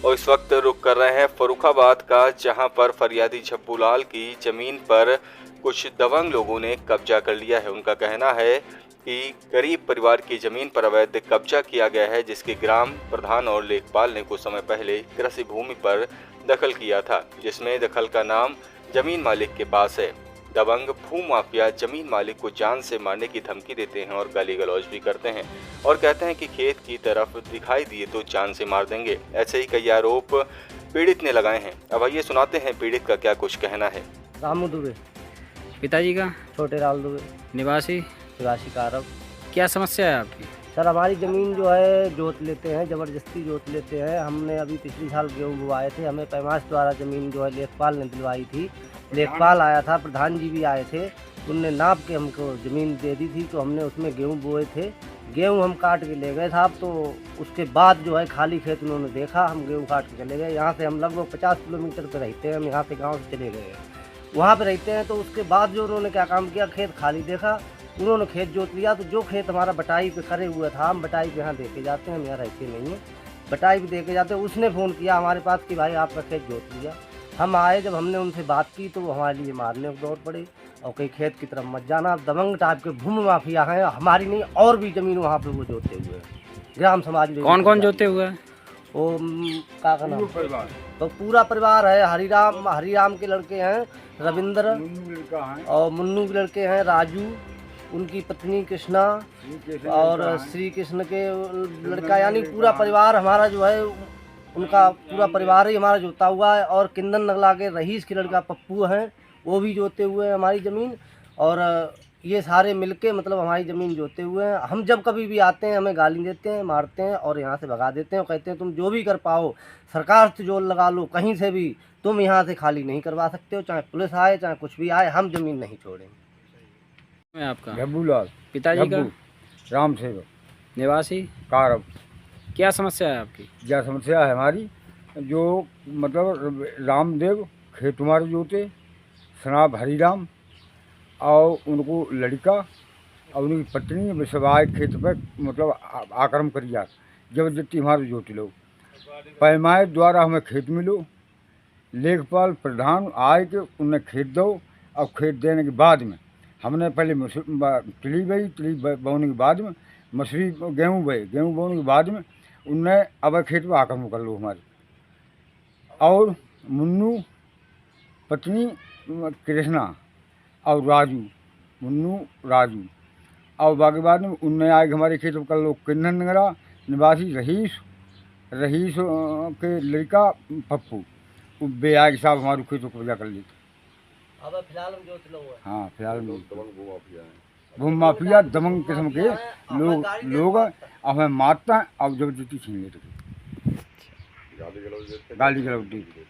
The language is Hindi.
और इस वक्त रुख कर रहे हैं फर्रुखाबाद का, जहां पर फरियादी झब्बूलाल की जमीन पर कुछ दबंग लोगों ने कब्जा कर लिया है। उनका कहना है कि गरीब परिवार की जमीन पर अवैध कब्जा किया गया है, जिसके ग्राम प्रधान और लेखपाल ने कुछ समय पहले कृषि भूमि पर दखल किया था, जिसमें दखल का नाम जमीन मालिक के पास है। दबंग भूमाफिया जमीन मालिक को जान से मारने की धमकी देते हैं और गाली गलौज भी करते हैं और कहते हैं कि खेत की तरफ दिखाई दिए तो जान से मार देंगे। ऐसे ही कई आरोप पीड़ित ने लगाए हैं। अब आइए सुनाते हैं पीड़ित का क्या कुछ कहना है। रामू दुबे, पिताजी का छोटे लाल दुबे, निवासी राशि कारब। क्या समस्या है आपकी? सर, हमारी ज़मीन जो है जोत लेते हैं, ज़बरदस्ती जोत लेते हैं। हमने अभी पिछले साल गेहूँ बुआए थे, हमें पैमाश द्वारा ज़मीन जो है लेखपाल ने दिलवाई थी। लेखपाल आया था, प्रधान जी भी आए थे, उनने नाप के हमको ज़मीन दे दी थी, तो हमने उसमें गेहूँ बोए थे। गेहूँ हम काट के ले गए साहब, तो उसके बाद जो है खाली खेत उन्होंने देखा, हम गेहूँ काट के चले गए। यहाँ से हम लगभग 50 किलोमीटर पर रहते हैं, हम यहाँ से गाँव से चले गए वहाँ पे रहते हैं। तो उसके बाद जो उन्होंने क्या काम किया, खेत खाली देखा, उन्होंने खेत जोत लिया। तो जो खेत हमारा बटाई पे करे हुआ था, हम बटाई पे यहाँ दे के जाते हैं, हम यहाँ रहते नहीं हैं, बटाई पे दे के जाते हैं। उसने फ़ोन किया हमारे पास कि भाई आपका खेत जोत लिया। हम आए, जब हमने उनसे बात की तो वो हमारे लिए मारने को दौड़ पड़े और कहीं खेत की तरफ मत जाना, दबंग टाइप के भूमि माफिया हैं, हमारी नहीं और भी ज़मीन वहाँ पर वो जोते हुए हैं। ग्राम समाज में कौन कौन जोते हुए हैं? वो क्या नाम, तो पूरा परिवार है। हरिराम के लड़के हैं, रविंद्र और मुन्नू के लड़के हैं, राजू, उनकी पत्नी कृष्णा और श्री कृष्ण के लड़का, यानी पूरा परिवार हमारा जो है, उनका पूरा परिवार ही हमारा जोता हुआ है। और किंदन नगला के रईस के लड़का पप्पू हैं, वो भी जोते हुए हैं हमारी ज़मीन। और ये सारे मिलके मतलब हमारी ज़मीन जोते हुए हैं। हम जब कभी भी आते हैं हमें गाली देते हैं, मारते हैं और यहाँ से भगा देते हैं और कहते हैं तुम जो भी कर पाओ सरकार से जोर लगा लो, कहीं से भी तुम यहाँ से खाली नहीं करवा सकते हो, चाहे पुलिस आए चाहे कुछ भी आए, हम ज़मीन नहीं छोड़ेंगे। मैं आपका झब्बूलाल, पिताजी का राम सेवक, निवासी कारब। क्या समस्या है आपकी? क्या समस्या है हमारी, जो मतलब रामदेव खेत हमारे जोते, सनाब हरिराम और उनको लड़का और उनकी पत्नी विश्वाय खेत पर मतलब आक्रमण करिया, जबरदस्ती हमारे जोते लोग। पैमाए द्वारा हमें खेत मिलो, लेखपाल प्रधान आए के उन्हें खेत दो, और खेत देने के बाद में हमने पहले तिली बही, तिली बोने के बाद में मसूरी गेहूँ बहे, गेहूँ बोने के बाद में उनने अब खेत पर आक्रमण कर लो हमारे। और मुन्नू पत्नी कृष्णा और राजू, मुन्नू राजू, और बाकी बाद में उनने आए हमारे खेत पर कर लो। किन्नन नगरा निवासी रहीस के लड़का पप्पू, बे आए साहब हमारे खेतों को कब्जा कर ली। अब फिलहाल हम जोत लो। हाँ, फिलहाल भूमि माफिया दबंग किस्म के लोग हमें मारता है और जबरदस्ती छीन लेते, गाली गलौज देते।